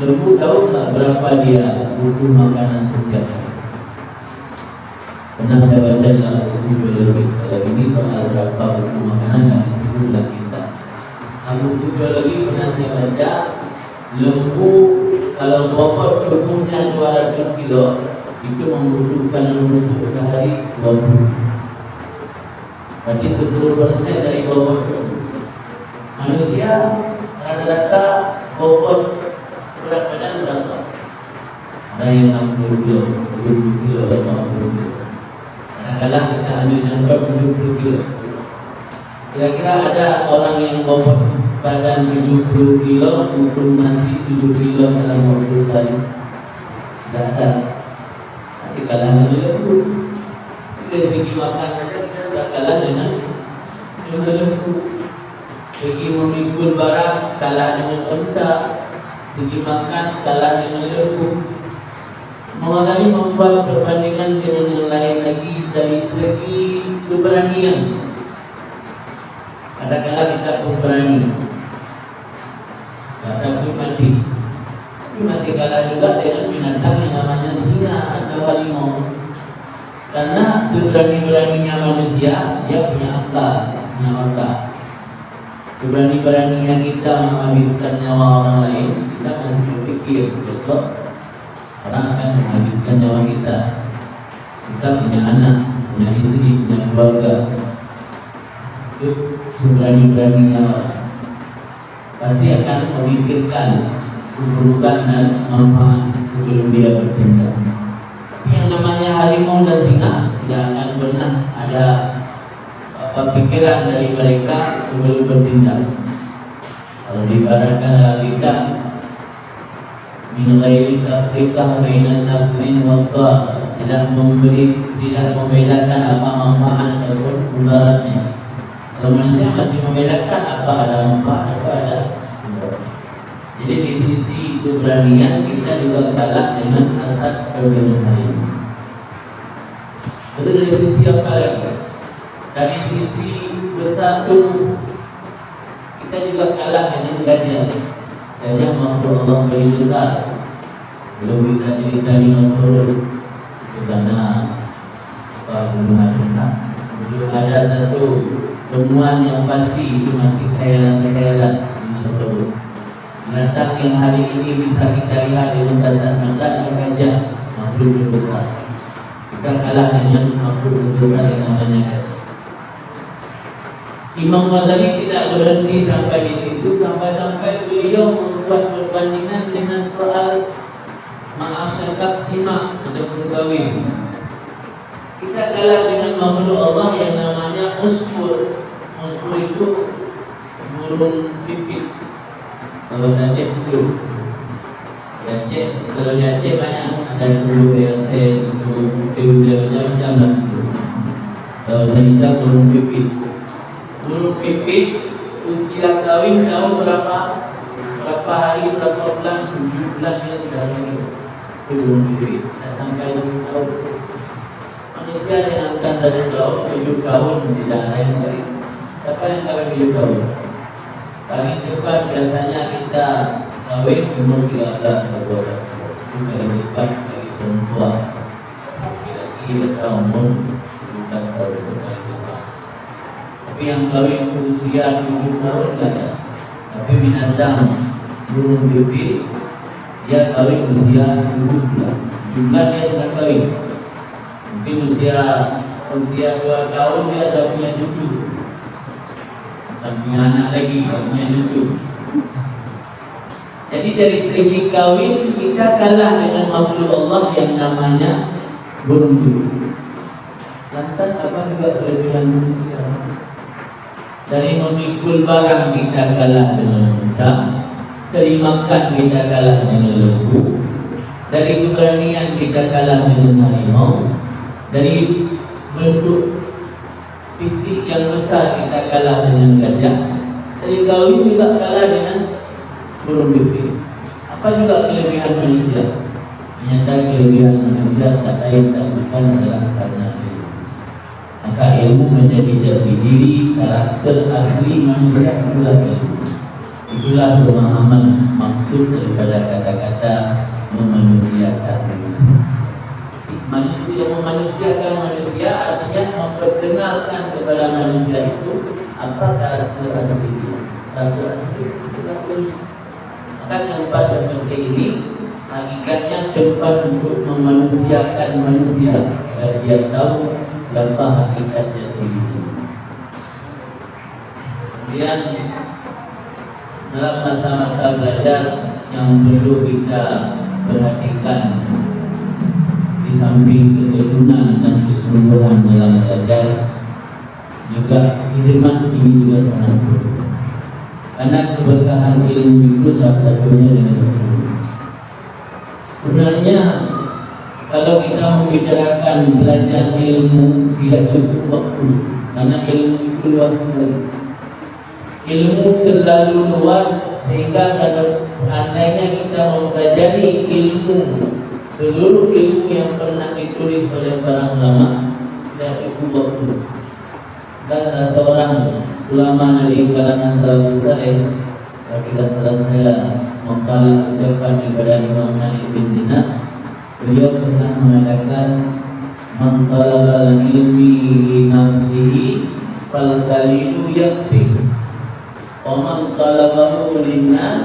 Lembu tahu nggak berapa dia butuh makanan setiap hari? Pernah saya baca dalam buku biologi. Kalau ini soal berapa butuh makanan nggak disebut dalam kita. Nah, buku biologi pernah saya baca, lembu kalau bobot tubuhnya 200 kilo itu membutuhkan untuk sehari 20. Berarti 10% dari bobot manusia rata-rata bobot berat badan berapa? Ada yang 60 kilo, 70 kilo, 80 kilo. Kadang-kadang kita ambil contoh 70 kilo. Kira-kira ada orang yang bobot badan 70 kilo untuk nasi 7 kilo dalam waktu sehari? Tidak ada. Masih kalah dengan lembu. Dari segi makan saja kita sudah kalah dengan lembu. Segi memikul barang kalah dengan unta. Segi makan kalah dengan lembu. Mengenai membuat perbandingan dengan yang lain lagi dari segi keberanian. Kadang-kadang kita pemberani, kadang mati, tapi masih kalah juga dengan binatang yang namanya singa atau harimau. Karena seberani-beraninya manusia, dia punya akal, punya otak. Seberani-beraninya kita menghabiskan nyawa orang lain, kita masih berpikir besok orang akan menghabiskan nyawa kita. Kita punya anak, punya istri, punya keluarga. Itu seberani-beraninya orang pasti akan memikirkan keburukan dan manfaat sebelum dia bertindak. Yang namanya harimau dan singa tidak akan pernah ada pikiran dari mereka sebelum bertindak. Kalau diibaratkan dalam kitab min ghairi tafriqah bainan naf'in wa dhar, tidak membedakan apa manfaat ataupun mudaratnya. Kalau manusia masih membedakan apa ada manfaat, apa ada mudarat. Jadi di sisi keberanian kita juga kalah dengan asad dan harimau. Lalu dari sisi apa lagi? Dari sisi besar tubuh kita juga kalah dengan gajah. Gajah makhluk Allah lebih besar. Belum kita jadi tadi makhluk karena pembunuhan. Belum ada satu temuan yang pasti, itu masih khayalan-khayalan di makhluk. Binatang yang hari ini bisa kita lihat dengan kasat mata yang gajah, makhluk yang besar. Kita kalah dengan makhluk yang besar yang namanya gajah. Imam Ghazali tidak berhenti sampai di situ, sampai beliau membuat perbandingan dengan soal maaf sekap jimat ataupun kawin. Kita kalah dengan makhluk Allah yang namanya muskur. Muskur itu burung pipit. Kalau saja itu Aceh, kalau di Aceh banyak ada dulu EAC, dulu macam-macam. Kalau saya burung pipit. Burung pipit usia kawin tahu berapa hari, berapa bulan, 7 bulan dia sudah kawin. Itu burung pipit, tidak sampai 7 tahun. Manusia jangankan 1 tahun, 7 tahun tidak ada yang kawin. Siapa yang kawin 7 tahun? Paling cepat biasanya kita kawin umur 13 atau 12 tahun. Itu paling cepat bagi perempuan. Kira-kira kita umur 17 tahun. Tapi yang kawin usia 7 tahun tidak ada. Tapi binatang burung pipit dia kawin usia 7 bulan. 7 bulan dia sudah kawin. Mungkin usia 2 tahun dia sudah punya cucu. Dan punya anak lagi, punya cucu. Jadi dari segi kawin kita kalah dengan makhluk Allah yang namanya burung pipit. Lantas apa juga kelebihan manusia? Dari memikul barang kita kalah dengan unta, dari makan kita kalah dengan lembu, dari keberanian kita kalah dengan harimau, dari bentuk fisik yang besar kita kalah dengan gajah, dari kawin juga kalah dengan burung pipit. Apa juga kelebihan manusia? Ternyata kelebihan manusia tak lain tak bukan adalah karena maka ilmu menjadi jati diri, karakter asli manusia itulah ilmu. Itulah pemahaman maksud daripada kata-kata memanusiakan manusia. Manusia memanusiakan manusia artinya memperkenalkan kepada manusia itu apa karakter asli dia. Karakter asli itulah manusia. Maka tempat seperti ini hakikatnya tempat untuk memanusiakan manusia agar dia tahu siapa hakikatnya diri. Kemudian dalam masa-masa belajar yang perlu kita perhatikan di samping ketekunan dan kesungguhan dalam belajar, juga khidmat ini juga sangat perlu. Karena keberkahan ilmu itu salah satunya dengan ilmu. Sebenarnya kalau kita membicarakan belajar ilmu tidak cukup waktu, karena ilmu itu luas sekali. Ilmu terlalu luas sehingga kalau andainya kita mempelajari ilmu, seluruh ilmu yang pernah ditulis oleh para ulama, tidak cukup waktu. Dan ada seorang ulama dari kalangan salafus saleh, kita selesai mengkalah ucapan daripada Imam Malik bin Dinar, beliau pernah mengatakan, "Man talaba ilmi li nafsihi fal qalilu yakfi. Oman talabahu linnas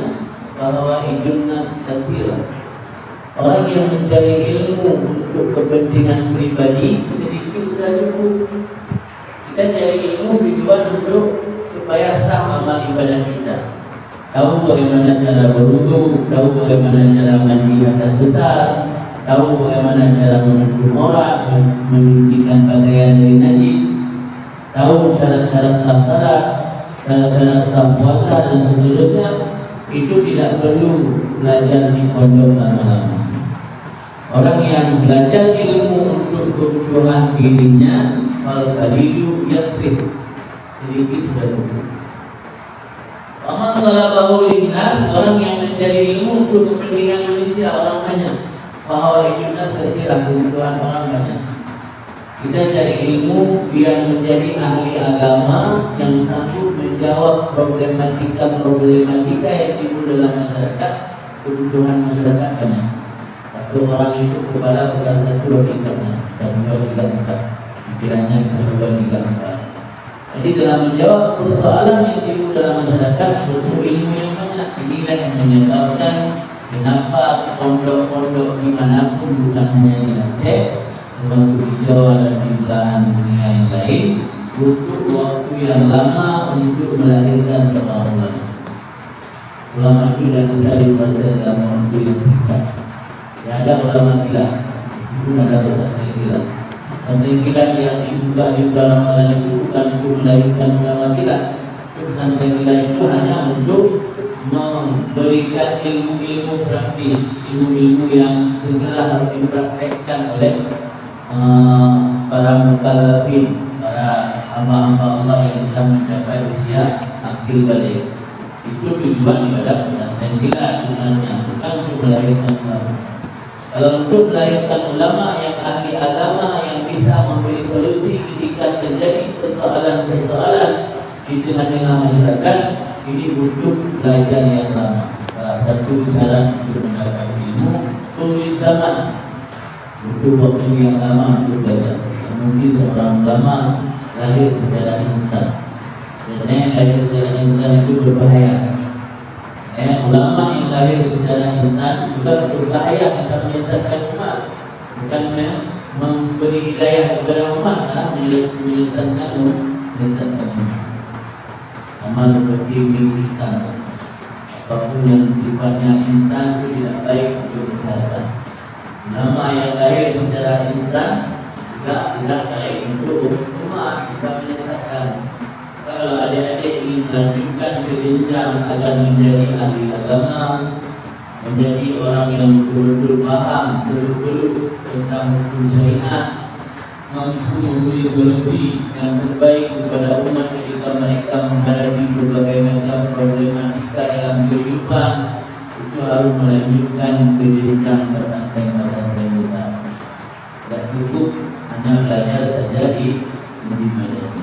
bahwa idunnas kasira." Orang yang mencari ilmu untuk kepentingan pribadi sedikit sudah cukup. Kita cari ilmu tujuan untuk supaya sah amal ibadah kita. Tahu bagaimana cara berwudu, tahu bagaimana cara mandi hadas besar, tahu bagaimana cara menuduh orang, menyucikan pakaian dari najis, tahu syarat-syarat sah salat, syarat sah puasa dan seterusnya. Itu tidak perlu belajar di pondok lama-lama. Orang yang belajar ilmu untuk kebutuhan dirinya, al-qalilu yakfi, sedikit sudah cukup. Amal talabahu linnas, orang yang mencari ilmu untuk kepentingan manusia, orang banyak. Bahwa idunnas kasirah, kebutuhan orang banyak. Kita cari ilmu biar menjadi ahli agama yang sanggup menjawab problematika yang timbul dalam masyarakat, kebutuhan masyarakat banyak. Satu orang itu kepala bukan satu logikanya, dan dua tiga empat, pikirannya bisa dua tiga empat. Jadi dalam menjawab persoalan yang timbul dalam masyarakat butuh ilmu yang banyak. Inilah yang menyebabkan kenapa pondok-pondok dimanapun, bukan hanya di Aceh, termasuk di Jawa dan di belahan dunia yang lain, butuh waktu yang lama untuk melahirkan seorang ulama. Ulama itu tidak bisa dibaca dalam waktu yang singkat. Tidak ada ulama gila, itu ada pesantren gila. Pesantren gila yang dibuka di dalam malam itu bukan untuk melahirkan ulama gila. Pesantren gila itu hanya untuk memberikan ilmu-ilmu praktis, ilmu-ilmu yang segera harus dipraktekkan oleh para mukallafin, para hamba-hamba Allah yang sudah mencapai usia akil balik. Itu tujuan daripada pesantren gila sebenarnya, bukan untuk melahirkan ulama. Kalau untuk melahirkan ulama yang ahli agama yang bisa memberi solusi ketika terjadi persoalan-persoalan di tengah-tengah masyarakat, ini butuh belajar yang lama. Salah satu syarat untuk mendapatkan ilmu, tulul zaman, butuh waktu yang lama untuk belajar. Mungkin seorang ulama lahir secara instan. Biasanya lahir secara instan itu berbahaya. Ulama yang lahir secara instan juga berbahaya, bisa menyesatkan umat. Bukan memberi hidayah kepada umat, menyesatkan umat. Sama seperti instan, apapun yang sifatnya instan itu tidak baik untuk kesehatan. Ulama yang lahir secara instan juga tidak baik untuk umat, bisa menyesatkan. Kalau adik-adik ingin melanjutkan ke jenjang agar menjadi ahli agama, menjadi orang yang betul-betul paham seluk-beluk tentang hukum syariat, mampu memberi solusi yang terbaik kepada umat ketika mereka menghadapi berbagai macam problematika dalam kehidupan, itu harus melanjutkan ke jenjang pesantren-pesantren besar. Tidak cukup hanya belajar saja di Madinah.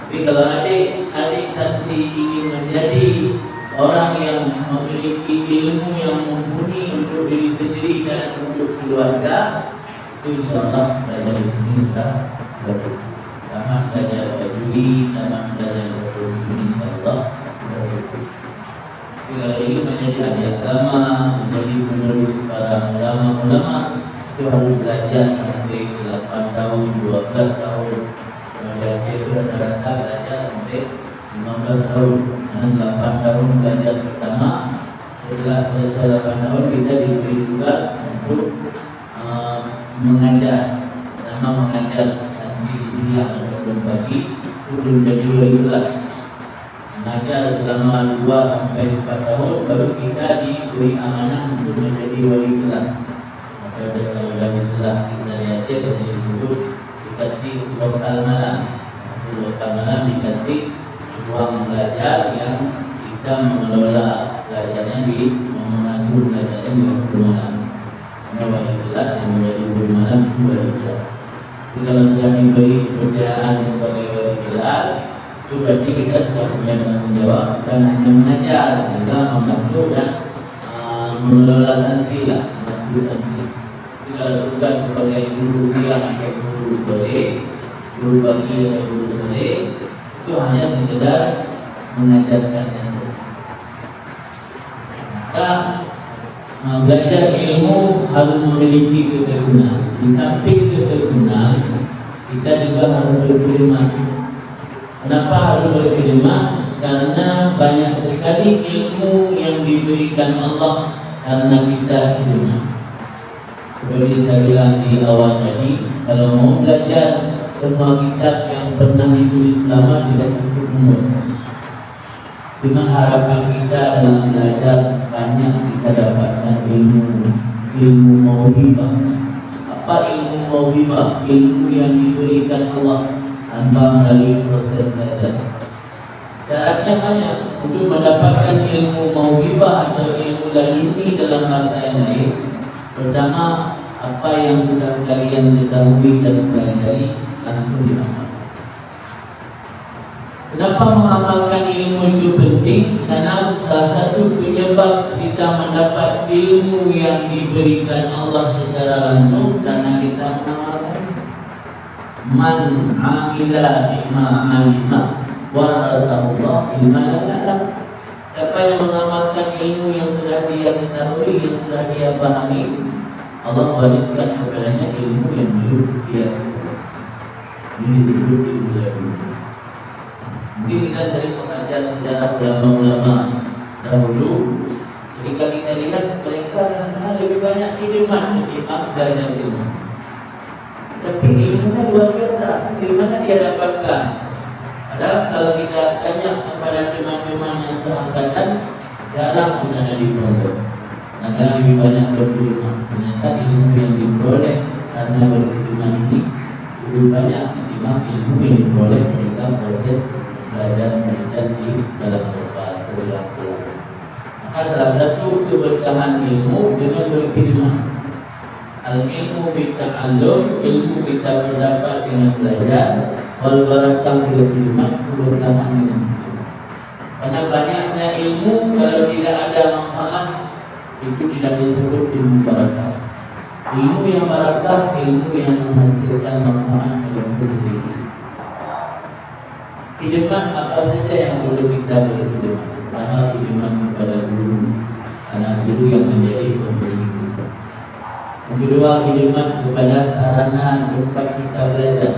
Tapi kalau adik santri ingin menjadi orang yang memiliki ilmu yang mumpuni untuk diri sendiri dan untuk keluarga, itu insyaAllah belajar di sini sudah bagus. Sama belajar berdiri, sama belajar berdiri, insyaAllah sudah bagus. Segala ini menjadi ahli agama, menjadi penerus para ulama-ulama, itu harus belajar sampai 8 tahun, 12 tahun. Kemudian itu rata-rata belajar sampai 15 tahun dan 8 tahun belajar pertama. Setelah selesai 8 tahun kita diberi tugas untuk mengajar, sama mengajar santri di siang atau pagi itu menjadi wali kelas. Mengajar selama 2 sampai 4 tahun baru kita diberi amanah untuk menjadi wali kelas. Maka kalau dari setelah kita lihat saya disebut dikasih lokal malam. Lokal malam dikasih ruang belajar yang kita mengelola belajarnya di mengasuh belajarnya di waktu malam. Wali kelas yang menjadi guru malam itu wali kelas. Jadi kalau sudah diberi pekerjaan sebagai wali kelas, itu berarti kita sudah punya tanggung jawab dan hanya mengajar, kita mengasuh dan mengelola santri lah, mengasuh santri. Jadi kalau tugas sebagai guru siang atau guru sore, guru pagi atau guru sore, itu hanya sekedar mengajarkannya saja. Maka belajar ilmu harus memiliki ketekunan. Di samping ketekunan, kita juga harus berkhidmat. Kenapa harus berkhidmat? Karena banyak sekali ilmu yang diberikan Allah karena kita khidmat. Seperti saya bilang di awal tadi, kalau mau belajar semua kitab yang pernah ditulis ulama tidak cukup umur. Dengan harapan kita dalam belajar banyak kita dapatkan ilmu mauhibah. Apa ilmu mauhibah? Ilmu yang diberikan Allah tanpa melalui proses belajar. Syaratnya hanya untuk mendapatkan ilmu mauhibah atau ilmu laduni dalam bahasa yang lain. Pertama, apa yang sudah kalian ketahui dan pelajari langsung diamalkan. Kenapa mengamalkan ilmu itu penting? Karena salah satu penyebab kita mendapat ilmu yang diberikan Allah secara langsung karena kita mengamalkan. Man amila bima alima warasahullah ilma lam ya'lam. Siapa yang mengamalkan ilmu yang sudah dia ketahui, yang sudah dia pahami, Allah wariskan kepadanya ilmu yang belum dia. Ini disebut ilmu laduni. Mungkin kita sering mengajar sejarah ulama-ulama dahulu. Ketika kita lihat mereka kadang-kadang lebih banyak khidmat ketimbang belajar ilmu. Tapi ilmunya luar biasa. Di mana dia dapatkan? Padahal kalau kita tanya kepada teman-teman yang seangkatan, jarang pun ada di pondok. Karena lebih banyak berkhidmat. Ternyata ilmu yang diperoleh karena berkhidmat ini lebih banyak ketimbang ilmu yang diperoleh ketika proses belajar mengajar di dalam sekolah kelas. Maka salah satu keberkahan ilmu dengan berkhidmat. Al-ilmu bita'allum, ilmu kita berdapat dengan belajar. Wal barakah bil khidmat, keberkahan ilmu. Karena banyaknya ilmu kalau tidak ada manfaat itu tidak disebut ilmu barakah. Ilmu yang barakah, ilmu yang menghasilkan manfaat dalam diri. Khidmat apa saja yang perlu kita berkhidmat? Pertama, khidmat kepada guru, karena guru yang menjadi pemberi kita. Yang kedua, khidmat kepada sarana tempat kita belajar.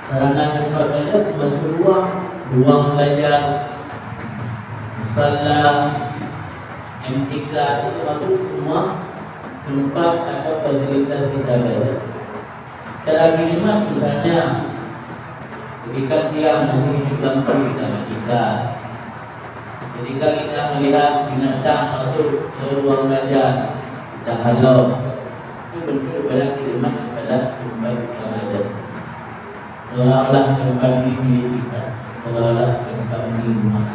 Sarana tempat belajar termasuk ruang belajar, musalla, MTK, itu termasuk semua tempat atau fasilitas kita belajar. Cara khidmat misalnya ketika siang masih hidup lampu kita. Ketika kita melihat binatang masuk ke ruang belajar, kita halau. Itu bentuk pada khidmat kepada tempat kita belajar. Seolah-olah tempat ini kita, seolah-olah tempat ini rumah.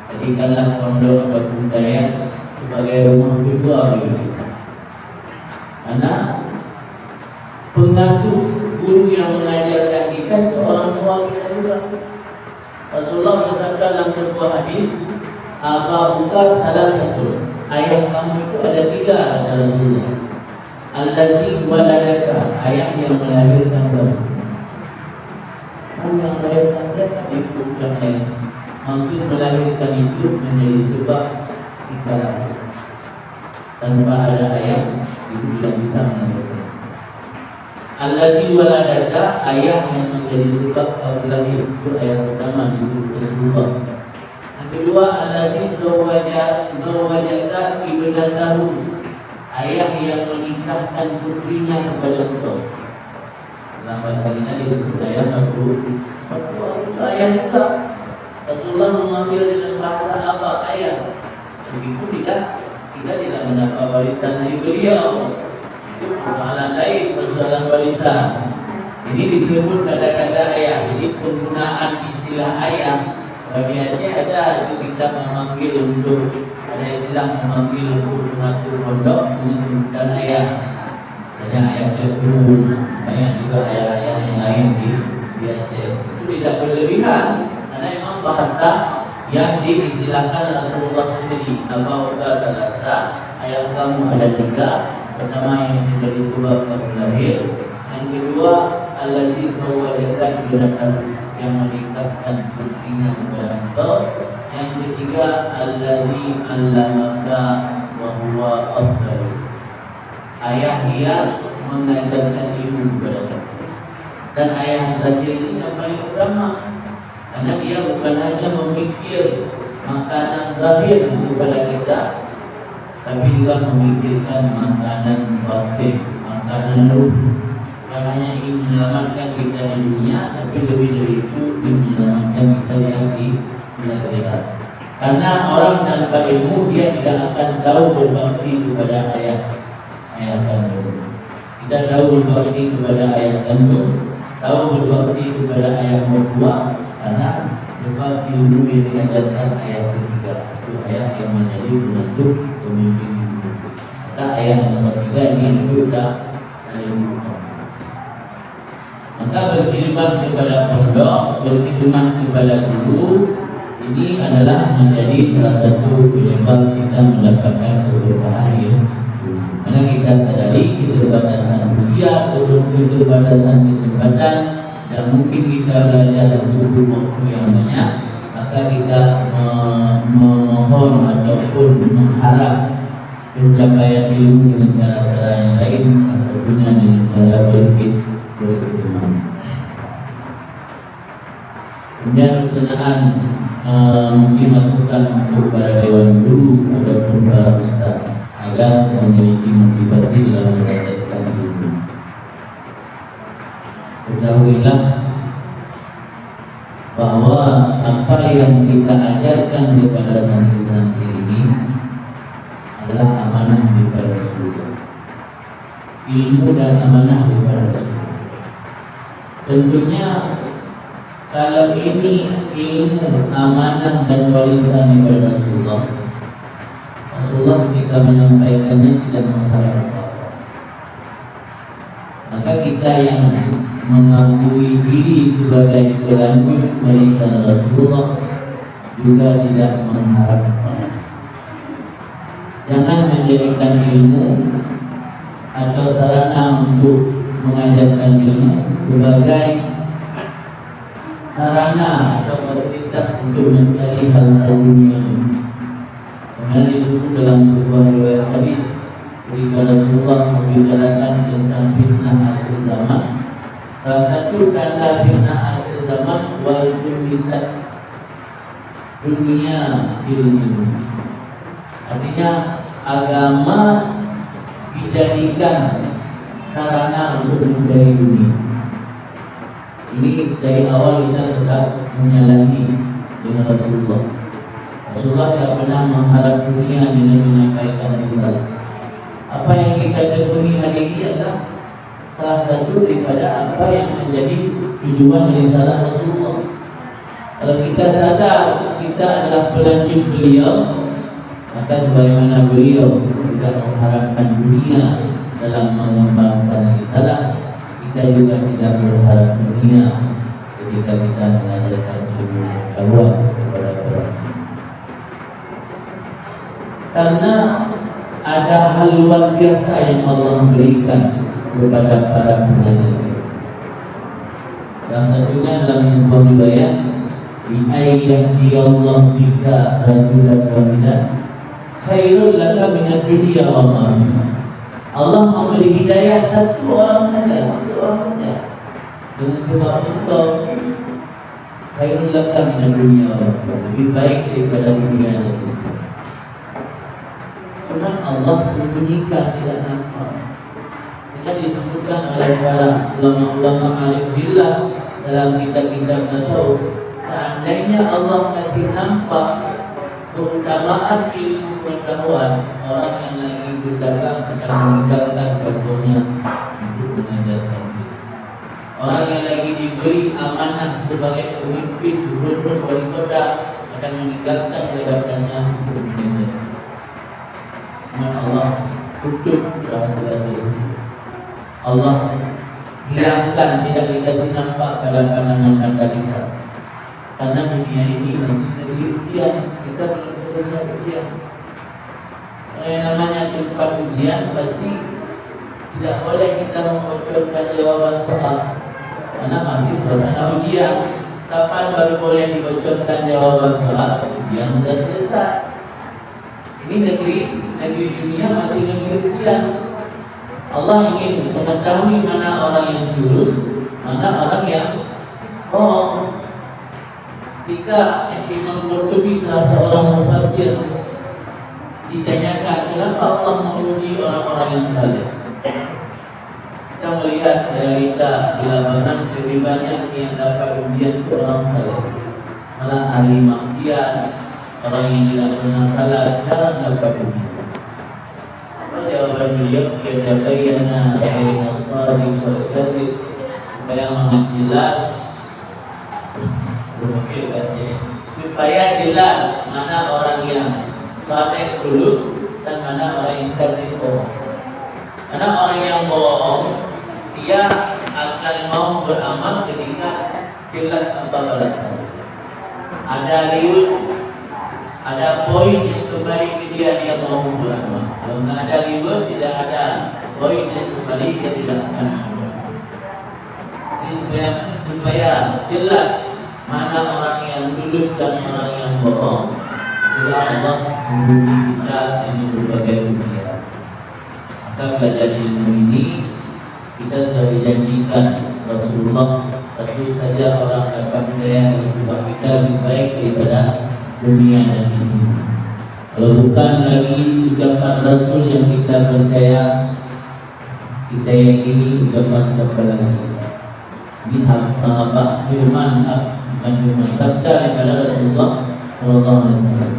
Jadikanlah pondok atau budaya sebagai rumah kedua bagi kita. Karena pengasuh guru yang mengajarkan kita itu orang tua kita juga. Rasulullah bersabda dalam sebuah hadis, Abahuka salah satu, ayah kamu itu ada 3 kata Rasulullah. Allazi waladaka, ayah yang melahirkan kamu. Yang melahirkan dia itu bukan ayah. Maksud melahirkan itu menjadi sebab kita lahir. Tanpa ada ayah itu tidak bisa melahirkan. Allazi waladaka, ayah yang menjadi sebab kamu lahir, itu ayah pertama disebut Rasulullah. Kedua, allazi zawwajaka ibnatahu, ayah yang menikahkan putrinya kepada engkau. Dalam bahasa kita disebut ayah satu. Ayah juga Rasulullah mengambil dengan bahasa apa ayah. Meskipun kita tidak mendapat warisan dari beliau. Itu persoalan lain, persoalan warisan. Ini disebut kata-kata ayah. Jadi penggunaan istilah ayah bagiannya ada itu kita memanggil untuk ada istilah memanggil untuk masuk pondok menyebutkan ayah. Ada ayah cekun, banyak juga ayah-ayah yang lain di Aceh. Itu tidak berlebihan karena memang bahasa yang diistilahkan Rasulullah sendiri. Abahuka salasa, ayah kamu ada 3. Pertama yang menjadi sebab kamu lahir. Yang kedua, allazi zawwajaka ibnatahu, yang menikahkan putrinya kepada engkau. Yang ketiga, allazi 'allamaka wa huwa afdal, ayah yang mengajarkan ilmu kepada kita. Dan ayah terakhir ini yang paling utama, karena dia bukan hanya memikir makanan zahir kepada kita, tapi juga memikirkan makanan batin, makanan ruh. Bukan hanya ingin menyelamatkan kita di dunia, tapi lebih dari itu ingin menyelamatkan kita di akhirat. Karena orang tanpa ilmu dia tidak akan tahu berbakti kepada ayah kandung. Tidak tahu berbakti kepada ayah kandung, tahu berbakti kepada ayah mertua, karena berbakti ilmu yang diajarkan ayah ketiga, itu ayah yang menjadi pengasuh pemimpin hidup. Maka ayah nomor 3 ini sudah maka berkhidmat kepada pondok, berkhidmat kepada guru, ini adalah menjadi salah satu penyebab kita mendapatkan keberkahan ilmu. Karena kita sadari keterbatasan usia, keterbatasan kesempatan, dan mungkin kita belajar untuk waktu yang banyak, maka kita memohon ataupun mengharap pencapaian ilmu dengan cara-cara yang lain, satunya dengan cara berkhidmat. Kemudian berkenaan mungkin masukan untuk para dewan guru ataupun para ustaz agar memiliki motivasi dalam mengajarkan ilmu. Ketahuilah bahwa apa yang kita ajarkan kepada santri-santri ini adalah amanah daripada Rasulullah. Ilmu dan amanah daripada Rasulullah. Tentunya kalau ini ilmu, amanah dan warisan daripada Rasulullah, Rasulullah ketika menyampaikannya tidak mengharap apa-apa. Maka kita yang mengakui diri sebagai pelanjut warisan Rasulullah juga tidak mengharap apa-apa. Jangan menjadikan ilmu atau sarana untuk mengajarkan ilmu sebagai sarana atau fasilitas untuk mencari hal-hal dunia. Karena disebut dalam sebuah riwayat hadis ketika Rasulullah membicarakan tentang fitnah akhir zaman, salah satu kata fitnah akhir zaman wal tulisat dunia ilmu. Artinya agama dijadikan sarana untuk mencari dunia. Ini dari awal kita sudah menyalahi dengan Rasulullah. Rasulullah tidak pernah mengharap dunia dengan menyampaikan risalah. Apa yang kita tekuni hari ini adalah salah satu daripada apa yang menjadi tujuan risalah Rasulullah. Kalau kita sadar kita adalah pelanjut beliau, maka sebagaimana beliau tidak mengharapkan dunia dalam mengembangkan risalah, kita juga tidak berharap dunia ketika kita mengajarkan ilmu dakwah kepada orang. Karena ada hal luar biasa yang Allah berikan kepada para penanya. Yang satunya dalam sebuah riwayat, "Bi'ayyadiyallah bika rajulan wahidan khairul laka minad dunya wa ma fiha." Allah memberi hidayah satu orang saja. Dengan sebab itu khairul laka minad dunya wa ma fiha, lebih baik daripada dunia dan isi. Cuma Allah sembunyikan, tidak nampak. Tidak disebutkan oleh para ulama-ulama alim billah dalam kitab-kitab tasawuf. Seandainya Allah kasih nampak keutamaan ilmu pengetahuan, orang yang lagi berdagang akan meninggalkan contohnya untuk mengajarkan diri. Orang yang lagi diberi amanah sebagai pemimpin gubernur wali kota akan meninggalkan jabatannya untuk mengajarkan. Allah tutup rahasia tersebut. Allah hilangkan, tidak dikasih nampak pada pandangan mata kita. Karena dunia ini masih negeri ujian, kita belum selesai ujian. Yang namanya tempat ujian pasti tidak boleh kita membocorkan jawaban soal, karena masih suasana ujian. Kapan baru boleh dibocorkan jawaban soal? Ujian sudah selesai. Ini negeri dunia masih negeri ujian. Allah ingin mengetahui mana orang yang tulus, mana orang yang bohong. Jika Imam Qurtubi, salah seorang mufassir, ditanyakan kenapa Allah menguji orang-orang yang saleh, kita melihat realita di lapangan lebih banyak yang dapat ujian itu orang saleh. Malah ahli maksiat, orang yang tidak pernah salah, jarang dapat ujian. Jawaban beliau, "Yatabayyana baina as-shadiq wal kadhib," supaya jelas, supaya jelas mana orang yang saleh tulus dan mana orang yang kadzib bohong. Karena orang yang bohong dia akan mau beramal ketika jelas apa balasannya. Ada riwayat, ada poin yang kembali ke dia mau beramal. Kalau tidak ada riwayat, tidak ada poin yang kembali, dia tidak akan beramal. Jadi supaya jelas mana orang yang tulus dan orang yang bohong, bila Allah menguji kita dengan berbagai ujian. Maka belajar ilmu ini kita sudah dijanjikan Rasulullah, satu saja orang dapat hidayah dari sebab kita lebih baik daripada dunia dan isinya. Kalau bukan lagi ucapan Rasul yang kita percaya, kita yakini ucapan siapa lagi. Ini apa firman, bukan firman sabda daripada Rasulullah Sallallahu Alaihi Wasallam.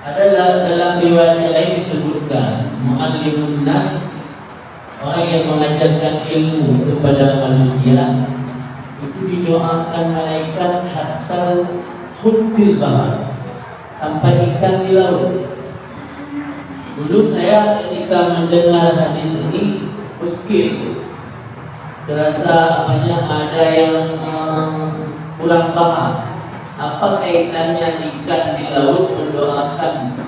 Ada dalam riwayat yang lain disebutkan muallimun nas, orang yang mengajarkan ilmu kepada manusia, itu didoakan malaikat hatta hudfil bahar, sampai ikan di laut. Dulu saya ketika mendengar hadis ini muskil, terasa banyak ada yang kurang paham. Apa kaitannya ikan di laut mendoakan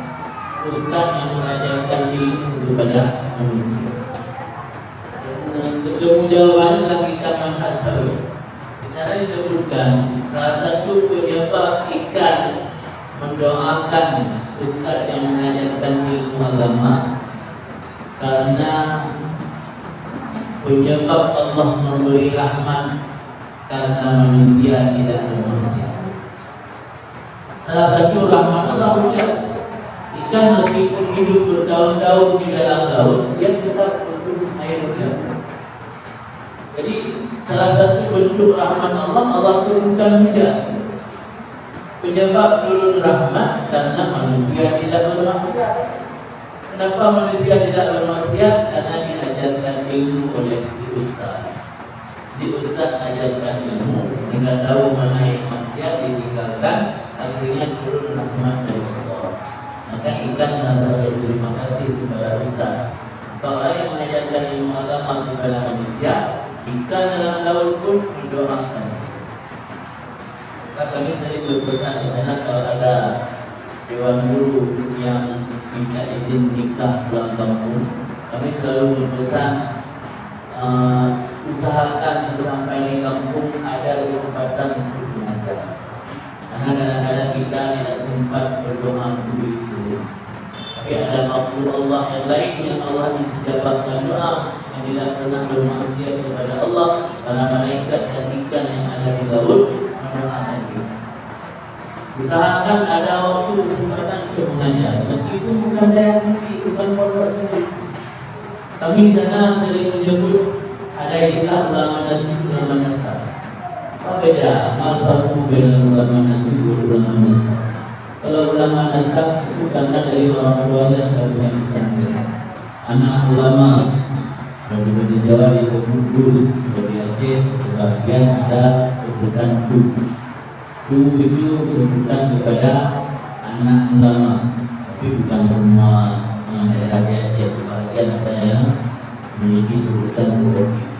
ustaz yang mengajarkan ilmu kepada manusia? Ketemu jawaban lagi kita menghasal. Di sana disebutkan salah satu penyebab ikan mendoakan ustaz yang mengajarkan ilmu agama karena penyebab Allah memberi rahmat karena manusia tidak bermaksiat. Salah satu rahmat Allah ucap, ikan meskipun hidup bertahun-tahun di dalam laut, dia tetap butuh air hujan. Jadi salah satu bentuk rahmat Allah turunkan hujan. Penyebab turun rahmat karena manusia tidak bermaksiat. Kenapa manusia tidak bermaksiat? Karena diajarkan ilmu oleh ustaz. Di ustaz ajarkan ilmu, sehingga tahu mana yang maksiat ditinggalkan, akhirnya turun rahmat dari Allah. Maka ikan merasa berterima kasih kepada ustaz. Kalau orang yang mengajarkan ilmu agama kepada manusia, ikan dalam laut pun mendoakan. Maka kami sering berpesan di sana, kalau ada dewan guru yang minta izin nikah pulang kampung, kami selalu berpesan usahakan sampai di kampung ada kesempatan untuk mengajar. Karena kadang-kadang kita tidak sempat berdoa di sini. Tapi ada makhluk Allah yang lain yang Allah istijabahkan doa, yang tidak pernah bermaksiat kepada Allah, para malaikat dan ikan yang ada di laut mendoakan kita. Usahakan ada waktu kesempatan untuk mengajar, meskipun bukan daerah sendiri, bukan pondok sendiri. Kami di sana sering menyebut ada istilah ulama nasib, ulama nasab. Apa beda? Al-Farqu bainal ulama nasib dan ulama nasab. Kalau ulama nasab itu karena dari orang tuanya sudah punya pesantren. Anak ulama, kalau di Jawa disebut dus, kalau di Aceh sebagian ada sebutan du. Du itu sebutan kepada anak ulama, tapi bukan semua yang daerah Aceh, sebagian ada yang memiliki sebutan seperti itu.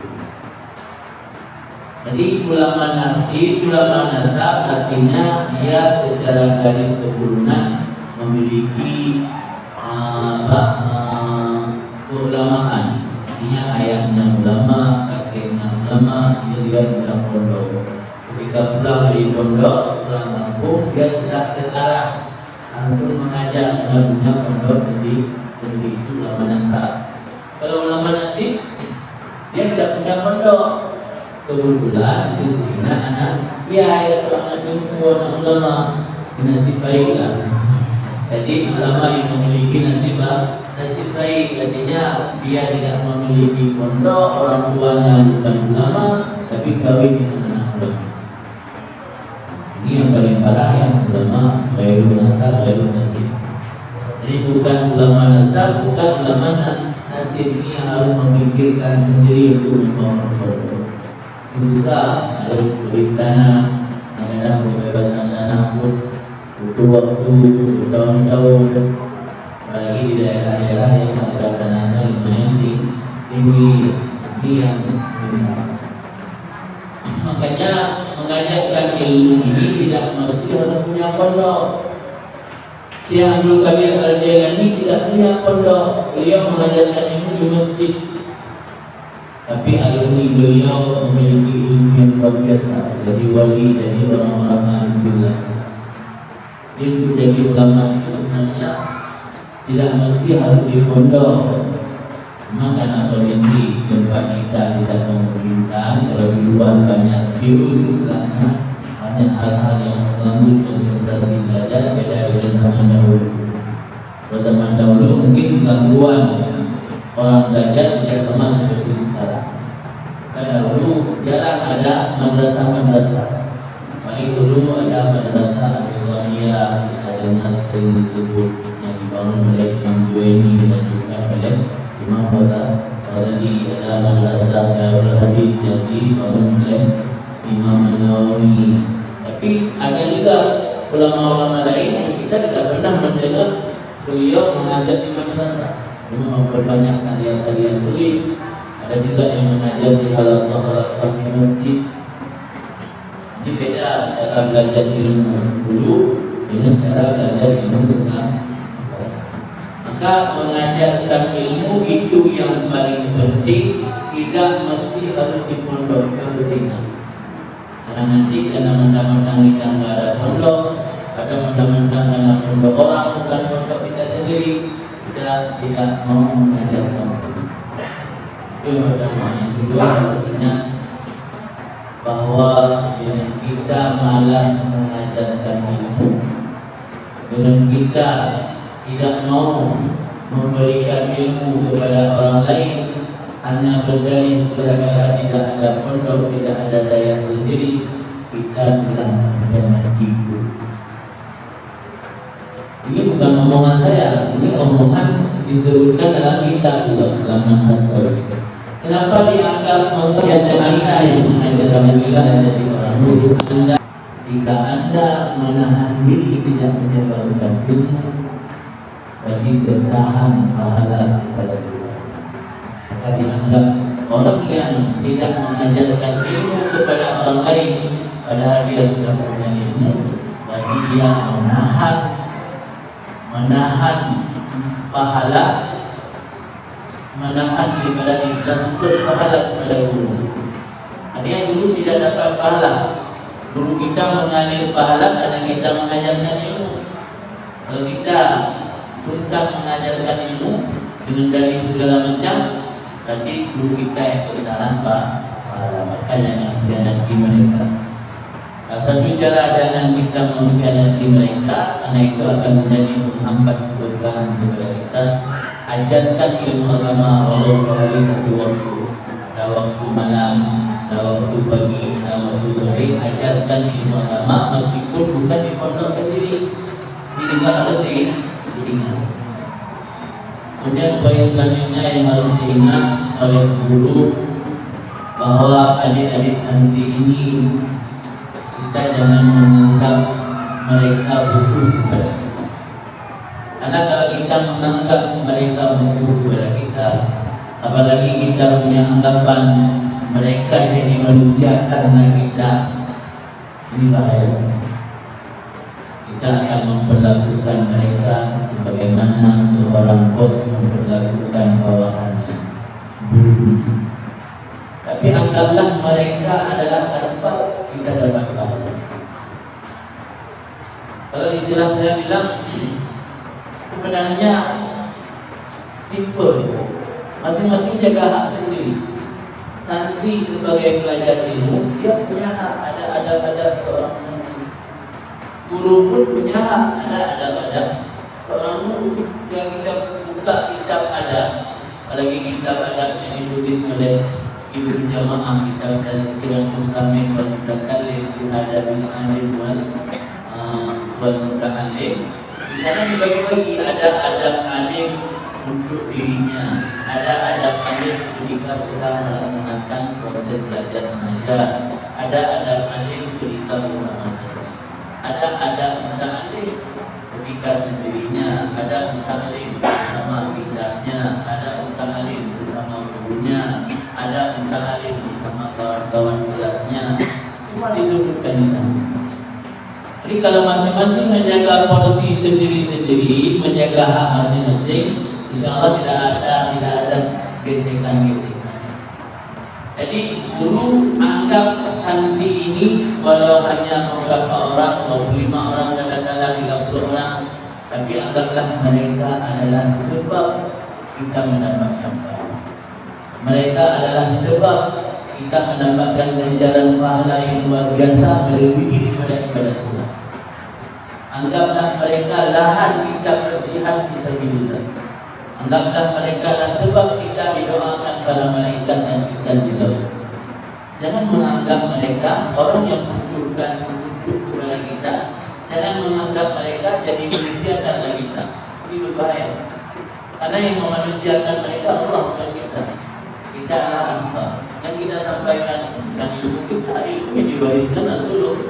Jadi ulama nasib, ulama nasab artinya dia secara garis keturunan memiliki keulamaan. Artinya ayahnya ulama, kakeknya ulama, dia tidak pondok. Ketika pulang dari pondok, pulang kampung, dia sudah terarah langsung mengajar dengan punya pondok sendiri. Itu ulama nasab. Kalau ulama nasib, dia tidak punya pondok. Kebetulan di sini anak ya anak jumpa anak ulama nasib baiklah. Jadi ulama yang memiliki nasib baik, artinya dia tidak memiliki pondok, orang tuanya bukan ulama tapi kawin dengan anak ulama. Ini yang paling parah, yang ulama bayrun nasab, bayrun nasib. Jadi bukan ulama nasab, bukan ulama nasib, ini yang harus memikirkan sendiri untuk membangun pondok. Susah, ada beli tanah, ada pembebasan tanah pun butuh waktu bertahun-tahun. Apalagi di daerah-daerah yang ada tanahnya lumayan tinggi, ini yang makanya mengajarkan ilmu ini tidak mesti harus punya pondok. Syekh Abdul Qadir Al-Jailani tidak punya pondok, beliau mengajarkan ilmu di masjid. Tapi alumni beliau memiliki ilmu yang luar biasa, jadi wali, jadi orang-orang alhamdulillah. Jadi jadi ulama itu sebenarnya tidak mesti harus di pondok. Cuma karena kondisi tempat kita tidak memungkinkan, kalau di luar banyak virus istilahnya, banyak hal-hal yang mengganggu konsentrasi belajar, beda dengan zaman dahulu. Pada zaman dahulu mungkin gangguan orang belajar tidak sama seperti sekarang. Karena dulu jarang ada madrasah-madrasah. Paling dulu ada madrasah Al-Ikhwaniyah, ada sering disebut yang dibangun oleh Imam Juwaini dan juga oleh Imam Ghazali. Ada madrasah Darul Hadis yang dibangun oleh Imam Nawawi. Tapi ada juga ulama-ulama lain yang kita tidak pernah mendengar beliau mengajar di madrasah. Memperbanyak karya-karya tulis. Ada juga yang mengajar di halaqah di masjid. Ini beda cara belajar ilmu dulu dengan cara belajar ilmu sekarang. Maka mengajarkan ilmu itu yang paling penting, tidak mesti harus di pondok kepentingan. Karena nanti karena mentang-mentang kita nggak ada pondok, ada mentang-mentang karena pondok orang bukan pondok kita sendiri, kita tidak mau mengajarkan. Itu yang pertama. Yang kedua maksudnya bahwa dengan kita malas mengajarkan ilmu, dengan kita tidak mau memberikan ilmu kepada orang lain, hanya berdalih gara-gara tidak ada pondok, tidak ada daya sendiri, kita telah menipu. Ini bukan omongan saya, ini omongan disebutkan dalam kitab juga, dalam Al-Quran. Kenapa dianggap mengkaji Anda yang mengajarkan kita dan jadi orang guru? Anda, jika Anda menahan diri tidak menyebarkan ilmu, bagi bertahan pahala kepada Tuhan. Maka dianggap orang yang tidak mengajarkan ilmu kepada orang lain, padahal dia sudah punya ilmu, bagi dia menahan menahan pahala, menahan daripada transfer pahala kepada guru. Artinya guru tidak dapat pahala. Guru kita mengalir pahala karena kita mengajarkan ilmu. Kalau kita sungkan mengajarkan ilmu dengan dalih segala macam, pasti guru kita yang bertahan pahala. Makanya mengkhianati mereka. Satu cara dengan kita mengkhianati mereka, karena itu akan menjadi menghambat keberkahan kepada kita. Ajarkan ilmu agama walau sehari satu waktu, ada waktu malam, ada waktu pagi, ada waktu sore. Ajarkan ilmu agama meskipun bukan di pondok sendiri, didengar harus diingat. Kemudian poin selanjutnya yang harus diingat oleh guru, bahwa adik-adik santri ini kita jangan menganggap mereka butuh kepada kita. Karena kalau kita menganggap mereka butuh kepada kita, apalagi kita punya anggapan mereka jadi manusia karena kita, ini bahaya. Kita akan memperlakukan mereka sebagaimana seorang bos memperlakukan bawahannya, buruh. Tapi anggaplah mereka adalah asbab kita dapat pahala. Kalau istilah saya bilang, sebenarnya simple, masing-masing jaga hak sendiri. Santri sebagai pelajar ilmu, dia punya hak, ada adab-adab seorang santri. Guru pun punya hak, ada adab-adab seorang guru. Yang kita buka kitab adab, apalagi kitab adab yang ditulis oleh ibu jamaah kita dan kiran mustamil wal mutakallim fi adabil alim wal muta'allim. Di sana dibagi-bagi, ada adab alim untuk dirinya, ada adab alim ketika sedang melaksanakan proses belajar mengajar, ada adab alim ketika bersama sama, ada adab muta'allim ketika sendirinya, ada muta'allim bersama bidahnya, ada muta'allim bersama gurunya, ada muta'allim bersama kawan-kawan kelasnya. Semua disebutkan di sana. Jadi kalau masing-masing menjaga porsi sendiri-sendiri, menjaga hak masing-masing, insya Allah tidak ada gesekan-gesekan. Jadi guru anggap santri ini walau hanya beberapa orang, 25 orang, kadang-kadang 30 orang, tapi anggaplah mereka adalah sebab kita mendapatkan pahala. Mereka adalah sebab kita mendapatkan ganjaran pahala yang luar biasa melebihi daripada ibadah sunat. Anggaplah mereka lahan kita berjihad fisabilillah. Anggaplah mereka adalah sebab kita didoakan para malaikat dan kita di laut. Jangan menganggap mereka orang yang mengusulkan untuk kepada kita. Jangan menganggap mereka jadi manusia karena kita. Ini berbahaya. Karena yang memanusiakan mereka Allah bukan kita. Kita adalah asbab. Dan kita sampaikan tentang ilmu kita, ilmu yang diwariskan Rasulullah.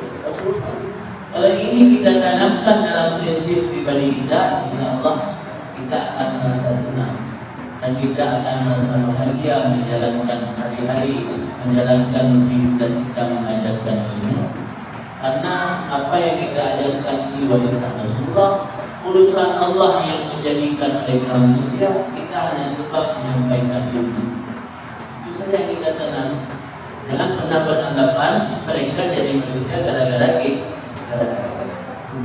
Kalau ini kita tanamkan dalam prinsip pribadi kita, insya Allah kita akan merasa senang dan kita akan merasa bahagia menjalankan hari-hari, menjalankan aktivitas kita mengajarkan ilmu. Karena apa yang kita ajarkan ini warisan Rasulullah, urusan Allah yang menjadikan mereka manusia, kita hanya sebab menyampaikan ilmu. Itu saja yang kita tanam. Jangan pernah beranggapan mereka jadi manusia gara-gara kita.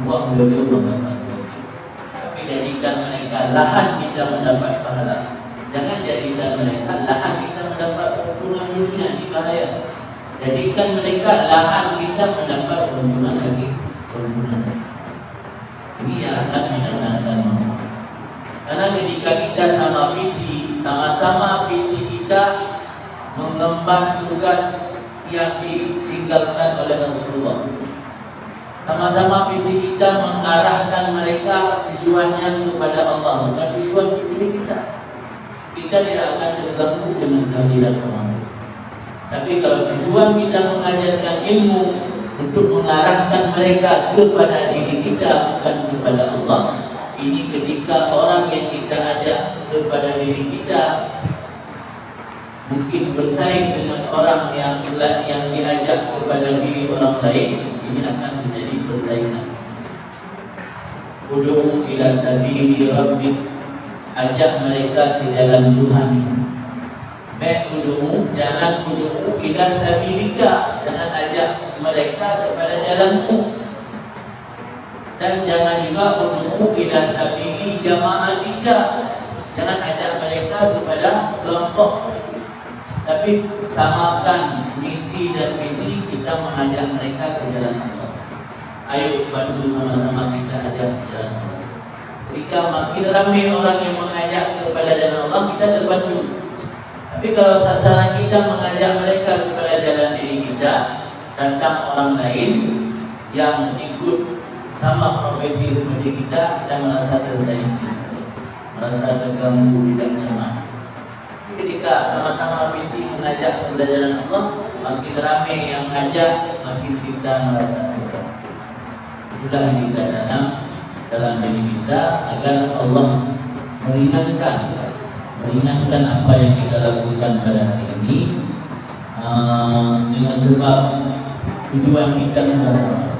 Buang beliau mengatakan, tapi jadikan mereka lahan kita mendapat pahala. Jangan jadikan mereka lahan kita mendapat keuntungan dunia, ini bahaya. Jadikan mereka lahan kita mendapat keuntungan lagi, keuntungan. Ini yang akan mendatangkan manfaat. Karena ketika kita sama visi, sama-sama visi kita mengemban tugas yang ditinggalkan oleh Rasulullah. Sama-sama visi kita mengarahkan mereka tujuannya kepada Allah, bukan tujuan diri kita. Kita tidak akan terganggu dengan kehadiran orang. Tapi kalau tujuan kita mengajarkan ilmu untuk mengarahkan mereka kepada diri kita, bukan kepada Allah, ini ketika orang yang kita ajak kepada diri kita mungkin bersaing dengan orang yang diajak kepada diri orang lain, ini akan menjadi persaingan. Ud'u ila sabili rabbik, ajak mereka ke jalan Tuhan. Jangan ud'u ila sabilika, jangan ajak mereka kepada jalanmu. Dan jangan juga ud'u ila sabili jama'atika, jangan ajak mereka kepada kelompok. Tapi samakan misi dan visi, kita mengajak mereka ke jalan Allah. Ayo bantu sama-sama kita ajak ke jalan Allah. Ketika makin ramai orang yang mengajak kepada jalan Allah, kita terbantu. Tapi kalau sasaran kita mengajak mereka kepada jalan diri kita, datang orang lain yang ikut sama profesi seperti kita merasa tersaingi, merasa terganggu, tidak nyaman. Ketika sama-sama visi mengajak kepada jalan Allah, makin ramai yang mengajak, makin kita merasa terganggu. Itulah yang kita tanam dalam diri kita agar Allah meringankan apa yang kita lakukan pada hari ini, dengan sebab tujuan kita sama,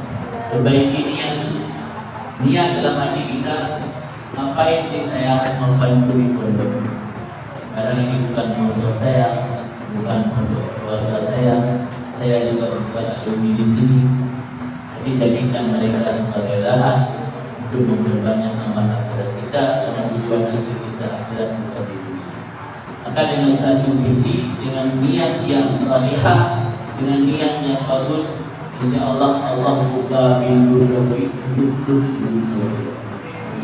perbaiki niat dalam hati kita. Ngapain sih saya akan membantu di pondok? Karena ini bukan pondok saya, bukan pondok keluarga saya juga bukan alumni di sini. Jadi jadikan mereka sebagai lahan untuk memperbanyak amal akhirat kita, karena tujuan itu kita akhirat seperti itu. Maka dengan satu visi, dengan niat yang salihah, dengan niat yang bagus, insya Allah buka pintu rezeki.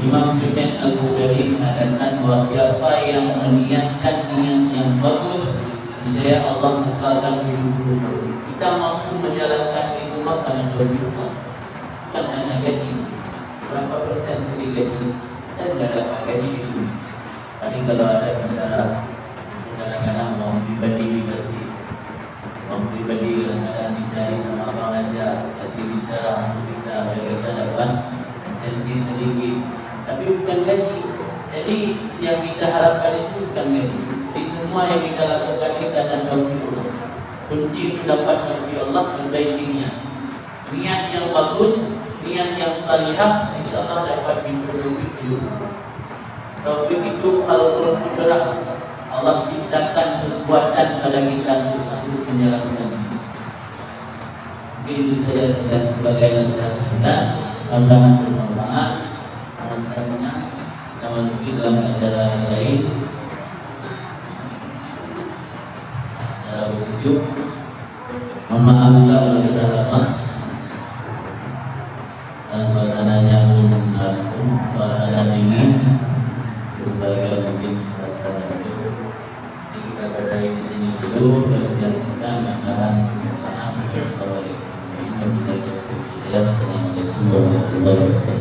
Imam Junaid Al-Bukhari mengatakan bahwa siapa yang meniatkan niat yang bagus, insya Allah bukakan pintu rezeki. Kita mampu menjalankan ini semua karena doa kita, bukan hanya gaji. Berapa persen dari gaji? Kita tidak dapat gaji di sini. Tapi kalau ada masalah, kadang-kadang mau pribadi dikasih, mau pribadi kadang-kadang dicari sama abang aja, kasih bicara untuk kita, agar kita dapat insentif sedikit. Tapi bukan gaji. Jadi yang kita harapkan itu bukan gaji. Jadi semua yang kita lakukan kita dan taufik Allah. Kunci itu dapat dari Allah, perbaiki niat. Niat yang bagus, niat yang salihah, insya Allah dapat pintu taufik itu. Taufik itu kalau berat, Allah ciptakan kekuatan pada kita untuk menjalankan ini. Mungkin itu saja sebagai nasihat kita. Mudah-mudahan bermanfaat. Selanjutnya kita masuk dalam acara yang lain. Acara bersejuk. Mohon maaf kalau sudah lama dan suasananya pun suasana dingin. Berbagai mungkin suasana itu. Jadi kita berada di sini dulu. Bersiap-siap mudah-mudahan Assalamualaikum warahmatullahi wabarakatuh.